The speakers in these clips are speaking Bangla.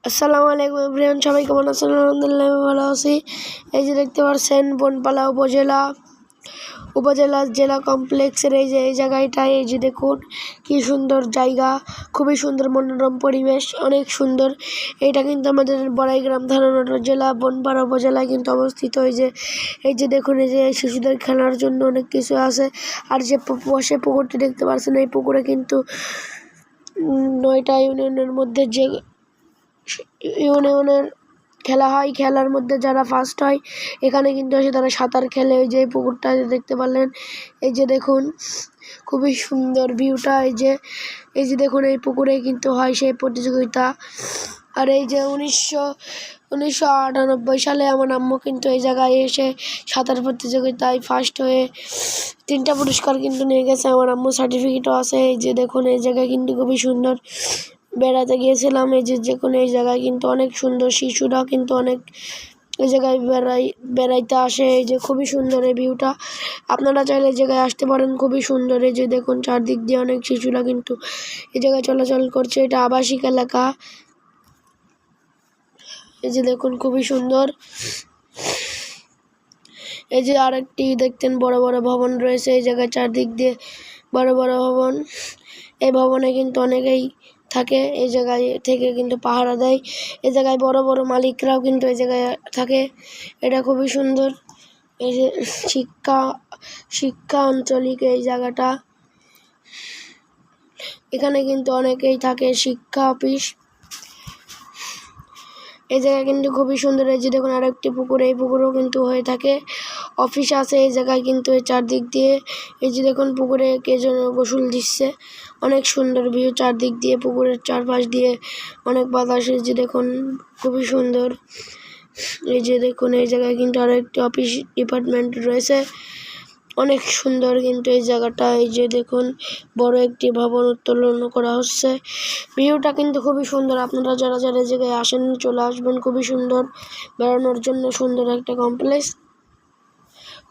আসসালামু আলাইকুম এভরিওয়ান, সবাই কেমন আছেন? আলহামদুলিল্লাহ আমি ভালো আছি। এই যে দেখতে পাচ্ছেন বনপালা উপজেলা জেলা কমপ্লেক্সের এই জায়গাটায় এই যে দেখুন কি সুন্দর জায়গা, খুবই সুন্দর মনোরম পরিবেশ, অনেক সুন্দর। এটা কিন্তু আমাদের বড়াইগ্রাম থানা জেলা বনপাড়া উপজেলায় কিন্তু অবস্থিত। এই যে দেখুন, এই যে শিশুদের খেলার জন্য অনেক কিছু আছে। আর যে পাশে পুকুরটি দেখতে পাচ্ছেন, এই পুকুরে কিন্তু 9টা ইউনিয়নের মধ্যে যে ইউনিয়নের খেলা হয়, খেলার মধ্যে যারা ফার্স্ট হয় এখানে কিন্তু এসে তারা সাঁতার খেলে। ওই যে পুকুরটা দেখতে পারলেন, এই যে দেখুন খুবই সুন্দর ভিউটা। এই যে দেখুন, এই পুকুরে কিন্তু হয় সেই প্রতিযোগিতা। আর এই যে 1998 সালে আমার আম্মু কিন্তু এই জায়গায় এসে সাঁতার প্রতিযোগিতায় ফার্স্ট হয়ে 3টা পুরস্কার কিন্তু নিয়ে গেছে। আমার আম্মু সার্টিফিকেটও আছে। এই যে দেখুন, এই জায়গায় কিন্তু খুবই সুন্দর। বেড়াতে গিয়েছিলাম, এই যে কোনো এই জায়গায় কিন্তু অনেক সুন্দর, শিশুরা কিন্তু অনেক এই জায়গায় বেড়াইতে আসে। এই যে খুবই সুন্দর এই ভিউটা, আপনারা চাইলে এই জায়গায় আসতে পারেন, খুবই সুন্দর। এই যে দেখুন চারদিক দিয়ে অনেক শিশুরা কিন্তু এই জায়গায় চলাচল করছে। এটা আবাসিক এলাকা। এই যে দেখুন খুবই সুন্দর। এই যে আরেকটি দেখতেন বড় বড় ভবন রয়েছে এই জায়গায়, চারদিক দিয়ে বড় বড় ভবন। এই ভবনে কিন্তু অনেকেই থাকে, এই জায়গায় থেকে কিন্তু পাহারা দেয়। এই জায়গায় বড় বড় মালিকরাও কিন্তু এই জায়গায় থাকে। এটা খুবই সুন্দর। এই যে শিক্ষা আঞ্চলিক এই জায়গাটা, এখানে কিন্তু অনেকেই থাকে, শিক্ষা অফিস। এই জায়গা কিন্তু খুবই সুন্দর। এই যে দেখুন আরেকটি পুকুর, এই পুকুরেও কিন্তু হয়ে থাকে অফিস আছে এই জায়গায় কিন্তু এই চারদিক দিয়ে। এই যে দেখুন পুকুরে কে যেন গোসল দিচ্ছে, অনেক সুন্দর ভিউ চারদিক দিয়ে, পুকুরের চারপাশ দিয়ে অনেক বাতাস। এই যে দেখুন খুবই সুন্দর। এই যে দেখুন এই জায়গায় কিন্তু আরো একটি অফিস ডিপার্টমেন্ট রয়েছে, অনেক সুন্দর কিন্তু এই জায়গাটা। এই যে দেখুন বড় একটি ভবন উত্তোলন করা হচ্ছে। ভিউটা কিন্তু খুবই সুন্দর। আপনারা যারা যারা এই জায়গায় আসেন চলে আসবেন, খুবই সুন্দর বেড়ানোর জন্য সুন্দর একটা কমপ্লেক্স,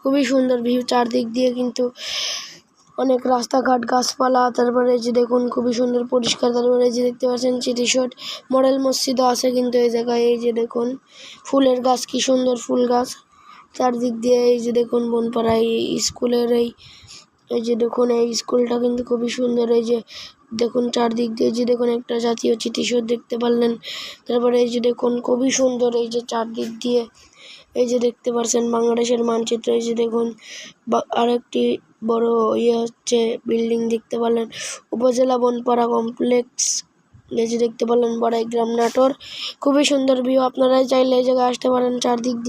খুবই সুন্দর ভিউ চারদিক দিয়ে কিন্তু অনেক রাস্তাঘাট, গাছপালা। তারপরে এই যে দেখুন খুবই সুন্দর পরিষ্কার। তারপরে এই যে দেখতে পাচ্ছেন চিটিশট মডেল মসজিদও আছে কিন্তু এই জায়গায়। এই যে দেখুন ফুলের গাছ, কি সুন্দর ফুল গাছ চারদিক দিয়ে। এই যে দেখুন বনপাড়ায় স্কুলের এই যে দেখুন এই স্কুলটা কিন্তু খুবই সুন্দর। এই যে দেখুন চারদিক দিয়ে, যে দেখুন একটা জাতীয় চিঠিশোধ দেখতে পারলেন। তারপরে এই যে দেখুন খুবই সুন্দর, এই যে চারদিক দিয়ে এই যে দেখতে পাচ্ছেন বাংলাদেশের মানচিত্র। এই যে দেখুন আরেকটি বড় হচ্ছে বিল্ডিং দেখতে পারলেন, উপজেলা বনপাড়া কমপ্লেক্স। এই যে দেখতে পারলেন বড়াইগ্রাম নাটোর, খুবই সুন্দর ভিউ। আপনারাই চাইলে এই জায়গায় আসতে পারেন, চারদিক দিয়ে